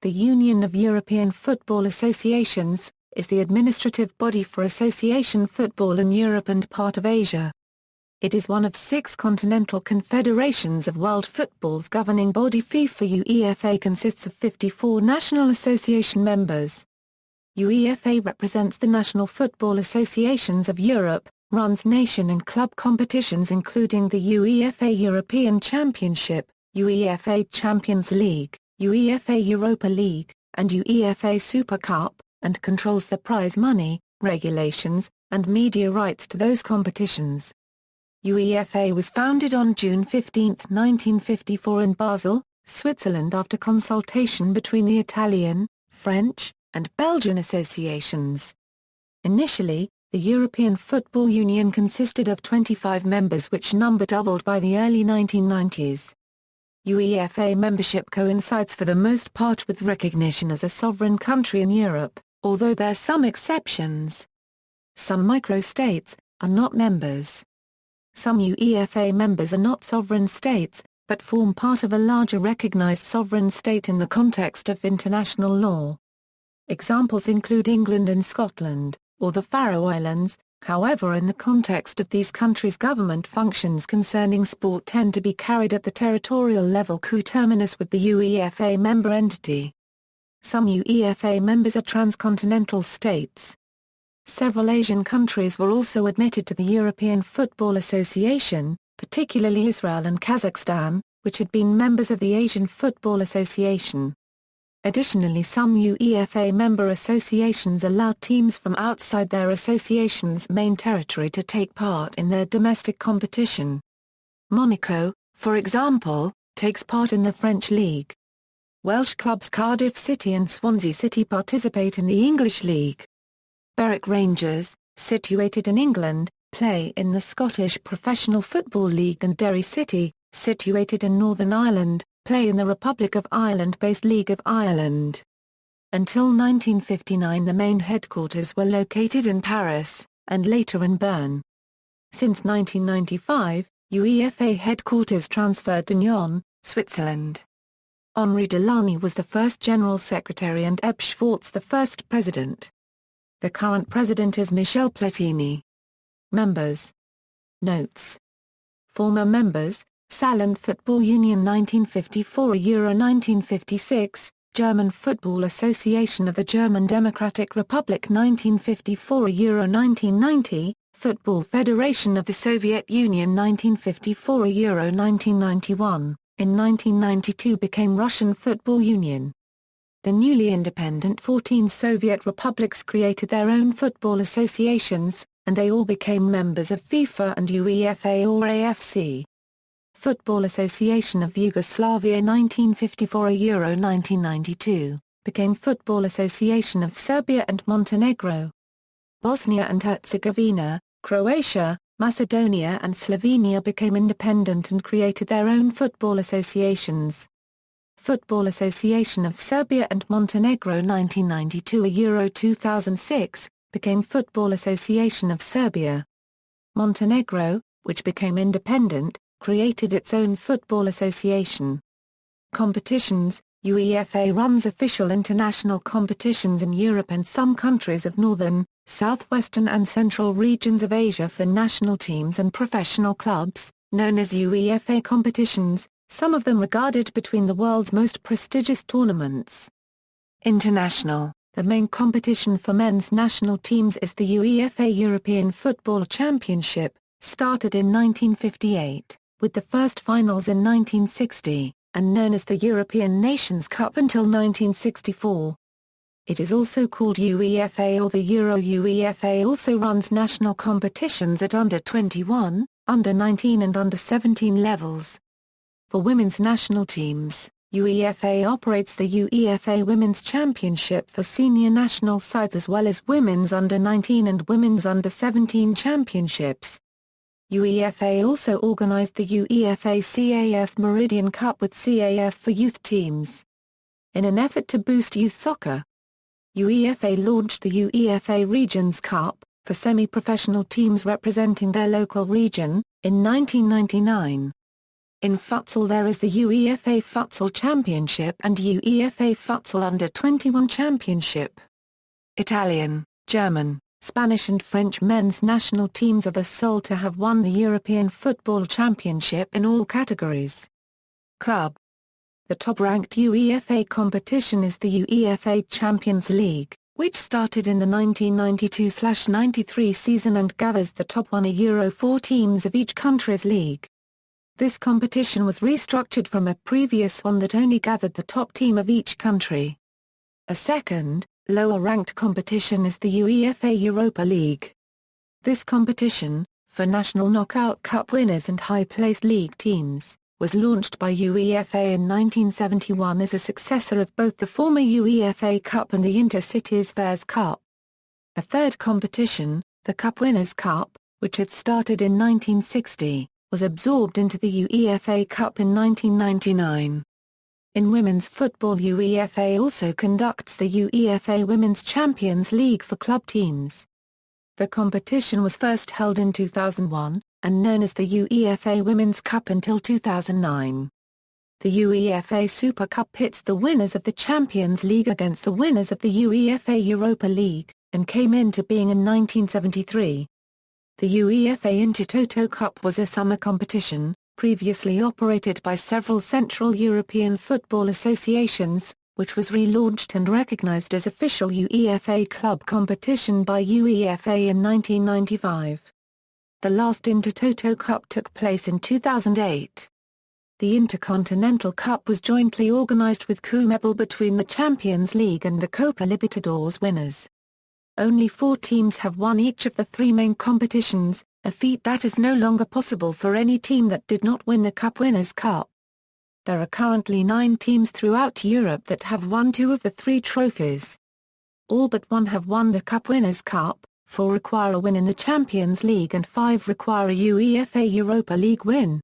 the Union of European Football Associations, is the administrative body for association football in Europe and part of Asia. It is one of 6 continental confederations of world football's governing body. FIFA UEFA consists of 54 national association members. UEFA represents the national football associations of Europe, runs nation and club competitions including the UEFA European Championship, UEFA Champions League, UEFA Europa League, and UEFA Super Cup, and controls the prize money, regulations, and media rights to those competitions. UEFA was founded on June 15, 1954 in Basel, Switzerland after consultation between the Italian, French, and Belgian associations. Initially, the European Football Union consisted of 25 members, which number doubled by the early 1990s. UEFA membership coincides for the most part with recognition as a sovereign country in Europe, although there are some exceptions. Some micro-states are not members. Some UEFA members are not sovereign states, but form part of a larger recognized sovereign state in the context of international law. Examples include England and Scotland, or the Faroe Islands. However, in the context of these countries, government functions concerning sport tend to be carried at the territorial level coterminous with the UEFA member entity. Some UEFA members are transcontinental states. Several Asian countries were also admitted to the European Football Association, particularly Israel and Kazakhstan, which had been members of the Asian Football Association. Additionally, some UEFA member associations allow teams from outside their association's main territory to take part in their domestic competition. Monaco, for example, takes part in the French League. Welsh clubs Cardiff City and Swansea City participate in the English League. Berwick Rangers, situated in England, play in the Scottish Professional Football League, and Derry City, situated in Northern Ireland, play in the Republic of Ireland-based League of Ireland. Until 1959 the main headquarters were located in Paris, and later in Bern. Since 1995, UEFA headquarters transferred to Nyon, Switzerland. Henri Delany was the first General Secretary and Eb Schwartz the first President. The current President is Michel Platini. Members. Notes. Former members: Saarland Football Union 1954, Euro 1956, German Football Association of the German Democratic Republic 1954, Euro 1990, Football Federation of the Soviet Union 1954, Euro 1991, in 1992 became Russian Football Union. The newly independent 14 Soviet republics created their own football associations, and they all became members of FIFA and UEFA or AFC. Football Association of Yugoslavia 1954, Euro 1992, became Football Association of Serbia and Montenegro. Bosnia and Herzegovina, Croatia, Macedonia and Slovenia became independent and created their own football associations. Football Association of Serbia and Montenegro 1992, Euro 2006, became Football Association of Serbia. Montenegro, which became independent, created its own football association. Competitions: UEFA runs official international competitions in Europe and some countries of northern, southwestern and central regions of Asia for national teams and professional clubs, known as UEFA competitions, some of them regarded between the world's most prestigious tournaments. International: the main competition for men's national teams is the UEFA European Football Championship, started in 1958. With the first finals in 1960, and known as the European Nations Cup until 1964. It is also called UEFA or the Euro. UEFA also runs national competitions at under-21, under-19 and under-17 levels. For women's national teams, UEFA operates the UEFA Women's Championship for senior national sides as well as women's under-19 and women's under-17 championships. UEFA also organized the UEFA CAF Meridian Cup with CAF for youth teams. In an effort to boost youth soccer, UEFA launched the UEFA Regions Cup, for semi-professional teams representing their local region, in 1999. In futsal there is the UEFA Futsal Championship and UEFA Futsal Under-21 Championship. Italian, German, Spanish and French men's national teams are the sole to have won the European Football Championship in all categories. Club. The top-ranked UEFA competition is the UEFA Champions League, which started in the 1992-93 season and gathers the top 4 teams of each country's league. This competition was restructured from a previous one that only gathered the top team of each country. A second, lower-ranked competition is the UEFA Europa League. This competition, for national knockout cup winners and high-placed league teams, was launched by UEFA in 1971 as a successor of both the former UEFA Cup and the Inter-Cities Fairs Cup. A third competition, the Cup Winners' Cup, which had started in 1960, was absorbed into the UEFA Cup in 1999. In women's football, UEFA also conducts the UEFA Women's Champions League for club teams. The competition was first held in 2001, and known as the UEFA Women's Cup until 2009. The UEFA Super Cup pits the winners of the Champions League against the winners of the UEFA Europa League, and came into being in 1973. The UEFA Intertoto Cup was a summer competition, previously operated by several Central European football associations, which was relaunched and recognized as official UEFA club competition by UEFA in 1995. The last Intertoto Cup took place in 2008. The Intercontinental Cup was jointly organized with CONMEBOL between the Champions League and the Copa Libertadores winners. Only 4 teams have won each of the 3 main competitions, a feat that is no longer possible for any team that did not win the Cup Winners' Cup. There are currently 9 teams throughout Europe that have won 2 of the 3 trophies. All but 1 have won the Cup Winners' Cup, 4 require a win in the Champions League and 5 require a UEFA Europa League win.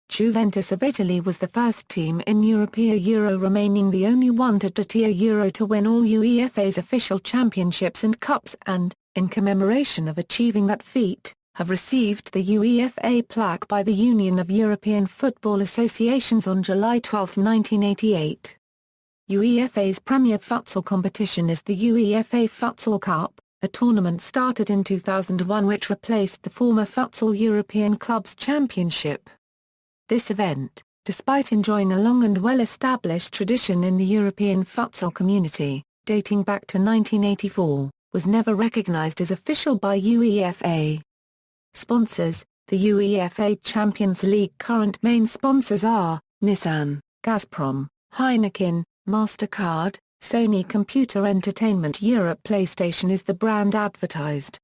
Juventus of Italy was the first team in Europea Euro, remaining the only one to Datia Euro to win all UEFA's official championships and cups and, in commemoration of achieving that feat, have received the UEFA plaque by the Union of European Football Associations on July 12, 1988. UEFA's premier futsal competition is the UEFA Futsal Cup, a tournament started in 2001 which replaced the former Futsal European Clubs Championship. This event, despite enjoying a long and well-established tradition in the European futsal community, dating back to 1984, was never recognized as official by UEFA. Sponsors: the UEFA Champions League current main sponsors are Nissan, Gazprom, Heineken, MasterCard, Sony Computer Entertainment Europe. PlayStation is the brand advertised.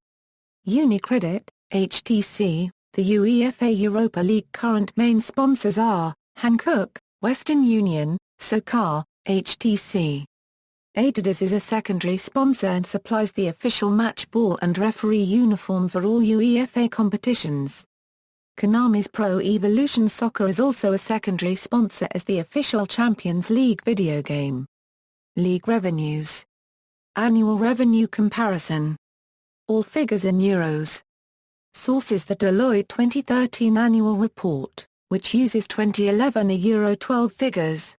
UniCredit, HTC. The UEFA Europa League current main sponsors are Hankook, Western Union, SOCAR, HTC. Adidas is a secondary sponsor and supplies the official match ball and referee uniform for all UEFA competitions. Konami's Pro Evolution Soccer is also a secondary sponsor as the official Champions League video game. League revenues. Annual revenue comparison. All figures in euros. Sources: the Deloitte 2013 annual report, which uses 2011 Euro 12 figures.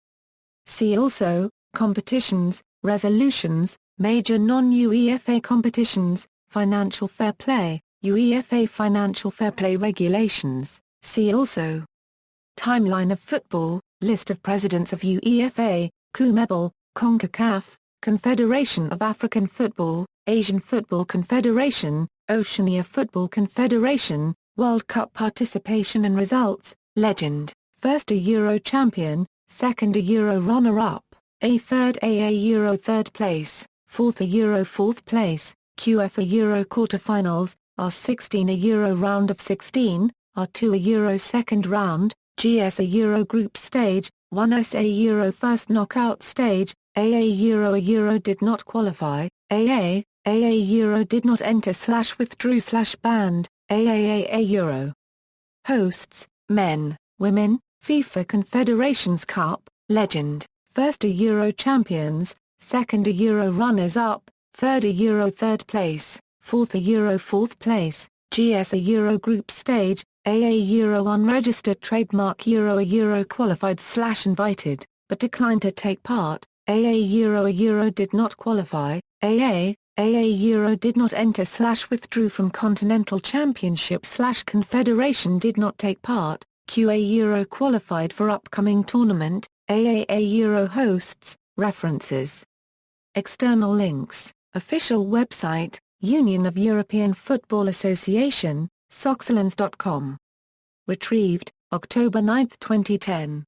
See also, competitions, resolutions, major non-UEFA competitions, financial fair play, UEFA financial fair play regulations. See also. Timeline of football, list of presidents of UEFA, CONMEBOL, CONCACAF, Confederation of African Football, Asian Football Confederation, Oceania Football Confederation, World Cup participation and results, legend, first a Euro champion, second a Euro runner-up, a third AA Euro third place, fourth a Euro fourth place, UEFA Euro quarter-finals, R16 a Euro round of 16, R2 a Euro second round, GS a Euro group stage, 1S a Euro first knockout stage, AA Euro. A Euro did not qualify, AA Euro did not enter / withdrew / banned, AAA Euro. Hosts: men, women, FIFA Confederations Cup, legend, first a Euro champions, second a Euro runners-up, third a Euro third place, fourth a Euro fourth place, GS a Euro group stage, AA Euro unregistered trademark Euro a Euro qualified/invited, but declined to take part. AA Euro a Euro did not qualify. AA Euro did not enter/withdrew from Continental Championship/Confederation did not take part. QA Euro qualified for upcoming tournament. AAA Euro hosts. References. External links. Official website, Union of European Football Association, soxolens.com. Retrieved, October 9, 2010.